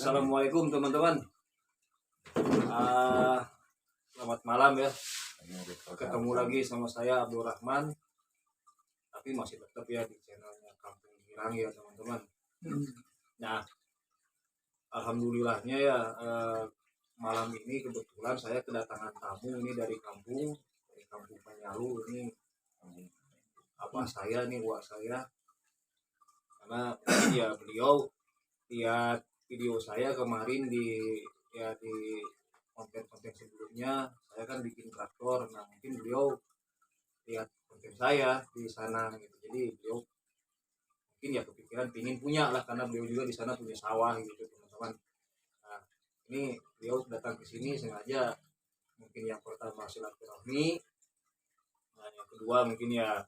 Assalamualaikum teman-teman. Selamat malam ya. Ketemu lagi sama saya Abdul Rahman. Tapi masih tetap ya di channelnya Kampung Girang ya teman-teman. Nah, alhamdulillahnya ya malam ini kebetulan saya kedatangan tamu ini dari Kampung Panyalu ini. Apa saya nih, wak saya. Karena ya beliau lihat video saya kemarin di konten-konten sebelumnya, saya kan bikin traktor. Nah mungkin beliau lihat konten saya di sana gitu, jadi beliau mungkin ya kepikiran pingin punya lah, karena beliau juga di sana punya sawah gitu teman-teman. Nah ini beliau datang ke sini sengaja, mungkin yang pertama silaturahmi, nah yang kedua mungkin ya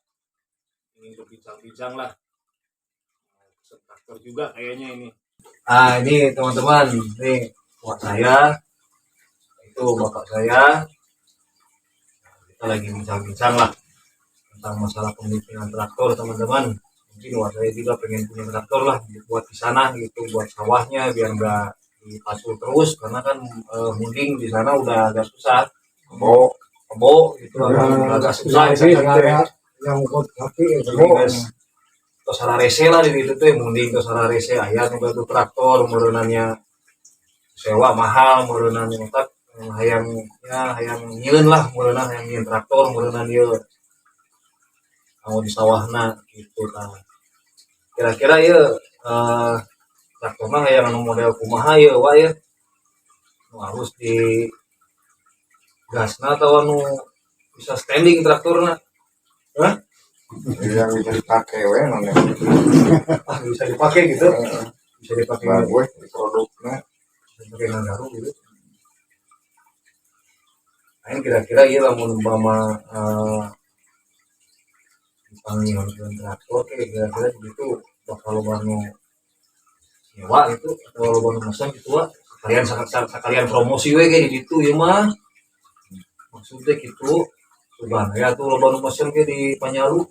ingin berbincang-bincang lah, traktor juga kayaknya ini. Ini teman-teman, ini buat saya, itu bapak saya. Kita lagi bincang-bincang lah tentang masalah pemilikan traktor teman-teman. Mungkin buat saya juga pengen punya traktor lah buat di sana gitu, buat sawahnya biar nggak dipasul terus, karena kan mungkin di sana udah agak susah, kebo gitu, agak susah sih yang buat kaki terus salah rese lah di itu tuh mending ke salah rese ayah juga tuh traktor merenannya sewa mahal, merenannya tak hayang nyeun lah, merenan yang nyeun traktor, merenan dia mau di sawahna gitu kan. Kira-kira ya traktor mah hayang model kumaha ya wah ya, harus di gasna atau anu bisa standing traktorna, yang bisa dipakai bisa dipakai gitu, bisa dipakai bagus di produknya sebagai nagaru gitu. Nah kira-kira iya lamun umpama dipanggil traktor kira-kira gitu bakal banu nyewa gitu atau banu mesin gitu lah, sekalian promosi we kayak gitu ya mah maksudnya gitu. Coba ya tuh banu mesin kayak di Panyalu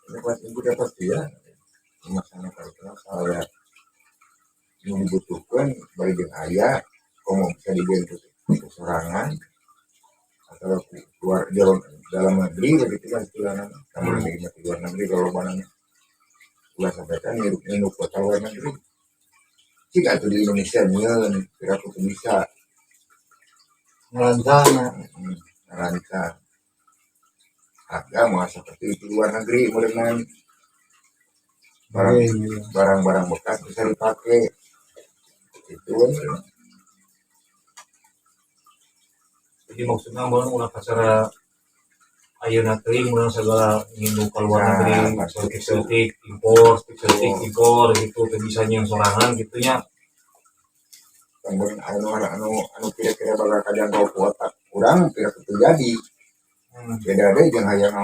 dapat ibu dapat dia masalah saya yang dibutuhkan bagi ayah kamu bisa dibentuk serangan atau keluar dalam negeri begitu kan istilahnya. Namun di luar negeri kalau mana ulah sampaikan minum kota luar negeri jika itu di Indonesia nyeun kira aku bisa ngerancang harga mau seperti itu luar negeri merenang barang-barang bekas bisa dipakai itu kan. Jadi maksudnya ulah acara ayeuna teuing mun segala ngindu ka luar negeri, eksotik impor gitu, teu bisa nyeun sorangan gitu nya. Anu kira-kira bakal kadang kau kuota kurang kira terjadi. Beda deh yang hayang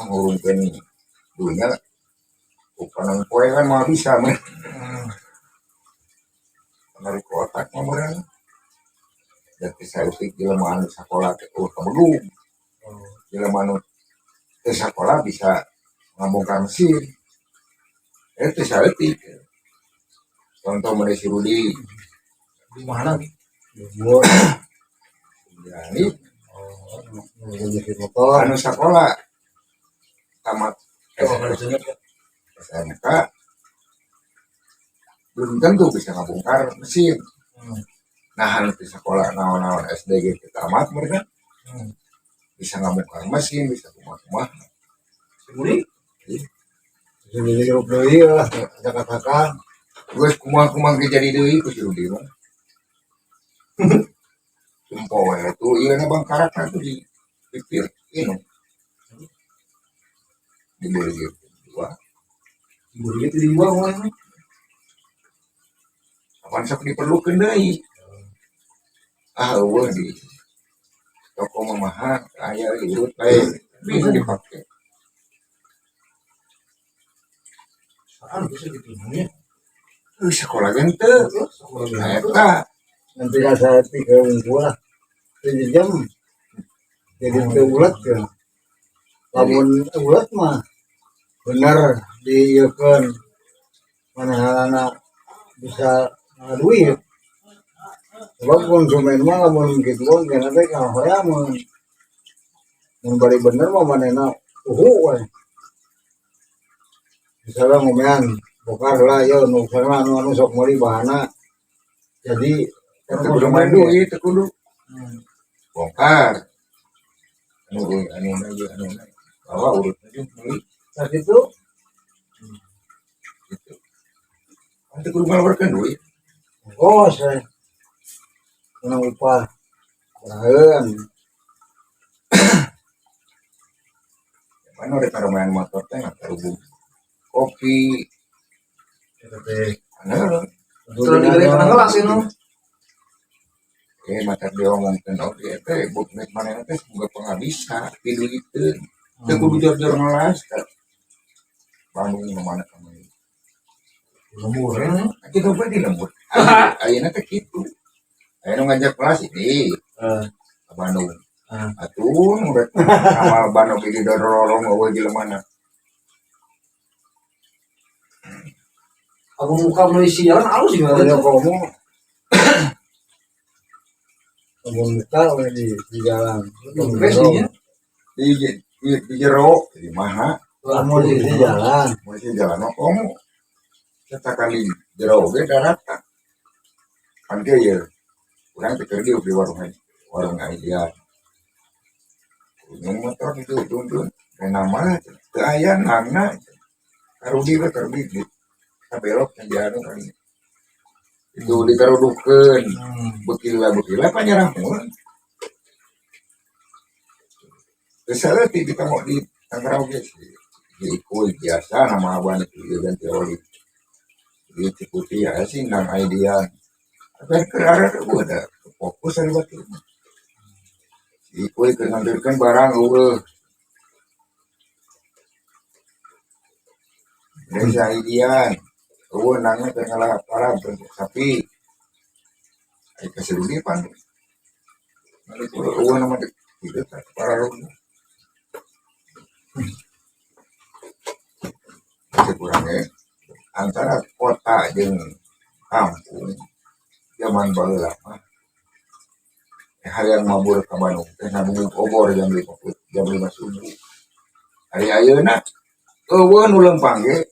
ngurungkeun dunia bukan poe kan mau bisa mah. Dari kuota kemarin dari saeutik jelema anu sakola teh kabelum. Jelema anu teu sakola bisa ngabongkar mesin. Itu saeutik. Contoh mana si Rudi Di mana nih? Jadi anu sakola tamat SMK belum tentu bisa ngabongkar mesin. Nah anu di sekolah naon-naon SD gitu tamat mereka bisa ngabongkar mesin, bisa kumah-kumah. Simuli? Jadi grup deui lah kata-kata. Geus kumah-kumah jadi deui ku si Rudi mah. Jempol itu ieu na bangkaratna tuh di pikir ini. Dibeli gitu. Dibeli itu di luar mana? Apaan sok diperlukeun deui. Eueuh di toko mah aya diurut bae bisa dipakai. Soal bisa gitu nya. Sekolah gente eta nanti saya 3 minggu lah 7 jam jadi ulat ya lamun ulat mah bener diieukeun mana bisa duit. Sebab konsumen mah lamun gitu kan kena teh kahoya mun bari bener mah manehna we. Misalnya ngomean bokar lah ya nu sana anu sok meuli bahana. Jadi Teu kudu main duit, teu kudu bongkar. Anu bawa urut aja meuli saat itu gitu. Kan teu kudu ngeluarkeun duit. saya kena upah baraheun. Mana udah taruh main motor teh taruh kopi. Anu Terus dibeli kena gelas itu. mata dia ngomongkeun dia teh buknet manehna teh boga pangabisa di duiteun. Teu kudu jor-jor ngelas ka Bandung nu mana ka meureun. Lembur ya. Kita bae di lembur. Ayeuna teh kitu. Aya nu ngajak kelas ini ke Bandung. Atuh udah sama Bandung di dorong eueuh jelemana. Aku buka meuli siaran alus juga. Kalau kamu komunitas di jalan. Biasanya Di jero di mana? Kamu di jalan. Masih jalan kamu. Kita kali jero ge daratan. Kan ge ya. Urang teh keur di warung dia. Yang motor itu tuntun. Nama teu aya nangna. Karudi we terbit. Kabelok yang dianu kali. Itu ditarudukeun. Bekila panyerahkeun. Kesalahan kita mau di Tangerang guys, ikut biasa nama abang itu dan teori. Dia ikuti ya sih nang idea. Tapi kerara tu ada fokus ada batu. Ikut ngambilkan barang desa idea. Nangnya tengah parah tapi ay keserudipan. Nanti kalau nama itu parah kurangnya antara kota jeung kampung zaman baheula mah hayang mabur ka Bandung teh nabung obor jam 5 subuh. Hari ayeuna eueuh nu lempang ge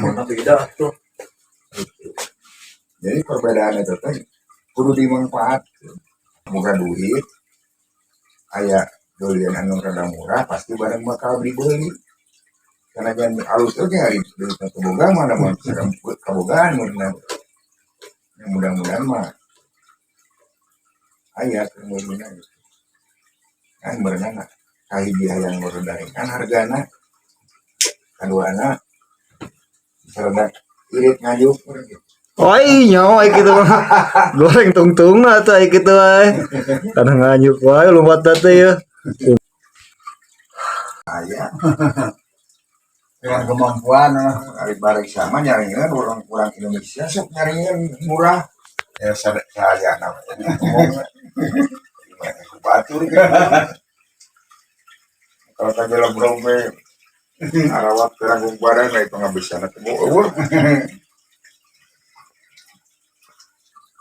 mana beda tuh. jadi perbedaan itu teh kudu dimanfaatkeun. Muga duit aya dolian anu rada murah pasti barang bakal dibeli. Karena jangan alus oke hari duit kebogaan mana mau kebogaan murna. Yang mudah-mudahan mah aya kemudian kan berenang kahiji hayang ngeuredahin kan hargana kaduana serada irit ngajuk gitu. Oh iya, gitu mah goreng tungtung lah tuh gitu ay. Kadang nganyuk wae lompat teh ya. Aya Dengan kemampuan hari bareng sama nyaringan orang Indonesia sok nyaringan murah ya saya namanya ngomong batur gitu. Kalau tadi lo brombe arawat keranggung badan naik penghabisan itu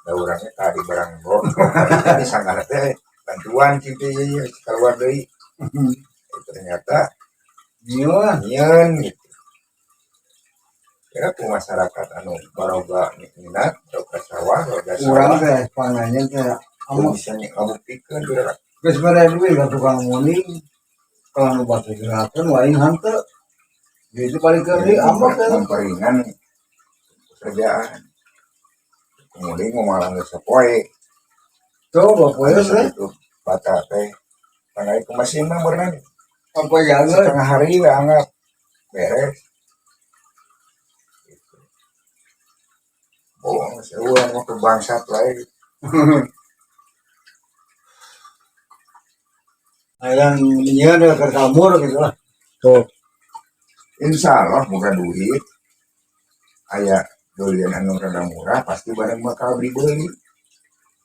ada orangnya tadi barang bor tadi sangat teh bantuan gitu ya keluar dari ternyata nyen gitu ya ke masyarakat anu baroga minat baroga sawah kurang teh pangannya teh kamu bisa ngabuktikan bener geus mere duit ka tukang muning kalau nu batu gerakan lain hanteu gitu paling kerdi ambak teh memperingan pekerjaan kemudian mau malah nggak sepoe coba poe teh itu bata teh panai ke mesin mah berenang apa jaga setengah hari we anggap beres gitu. Bohong seueuh mau ke bangsat lain yang nyeun ke kamur gitu lah Tuh, insya Allah bukan duit aya dolian anu rada murah pasti barang bakal dibeli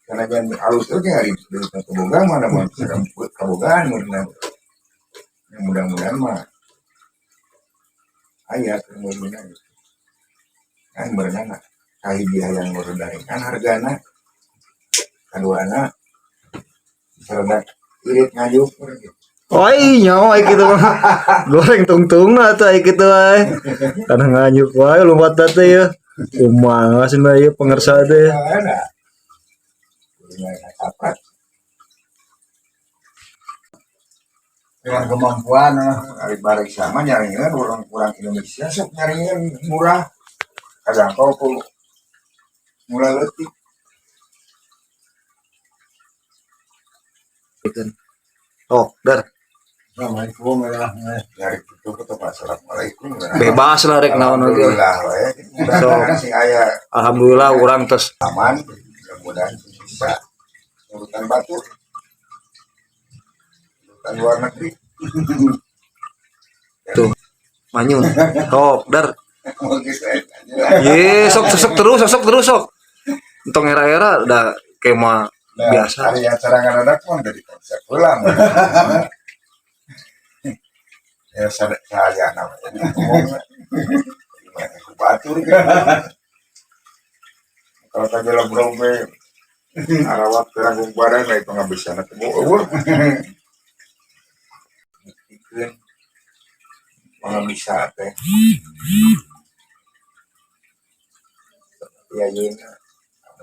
karena jangan alus oke hari duit kebogaan mana mau kebogaan murna yang mudah-mudahan mah aya kemudian kan berenang kahiji hayang merendahin kan hargana kaduana sereda irit ngajuk gitu. Oh iya, gitu mah goreng tungtung lah tuh gitu ay. Kadang nganyuk wae lompat teh ya. Kumaha sih mah ieu pengersa teh. Ada apa dengan kemampuan hari balik sama nyaringan orang Indonesia sok nyaringan murah kadang kau mulai letih Oh, dar Assalamualaikum nyari itu ke tempat assalamualaikum bebas lah rek naon oge. alhamdulillah we mudah-mudahan sing aya Alhamdulillah urang tos aman mudah-mudahan bisa urutan batu urutan luar negeri tuh. Manyun. Oh, dar. mau gitu aja. Ye, sok terus sok. Entong era-era udah kema Nah, biasa. hari acara ngadadak pun dari konsep ulang ya saya namanya ngomong gimana aku batur gitu kalau tadi lo berombe arawat keranggung badan itu nggak bisa nanti mau bikin nggak bisa teh ya ini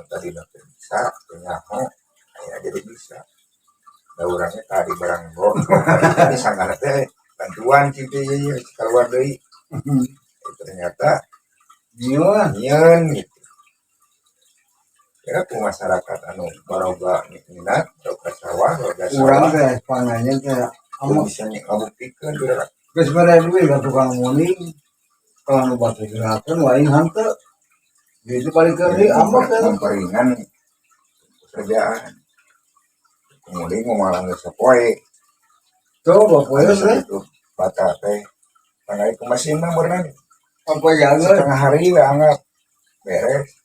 tadi nanti bisa punya mau ya jadi bisa ada orangnya tadi barang bor tadi sangat teh bantuan gitu ya keluar dari ternyata iya nyen gitu ya ke masyarakat anu baroga minat baroga sawah baroga kurang sawah teh pangannya teh kamu bisa ngabuktikan kira geus mere duit ka tukang muning kalau nu batu gerakan lain hante itu paling kerdi ambak teh memperingan pekerjaan kemudian mau malah nggak sepoe coba poe ada teh itu bata teh tanggal ke mesin mah berenang apa jaga setengah hari we anggap beres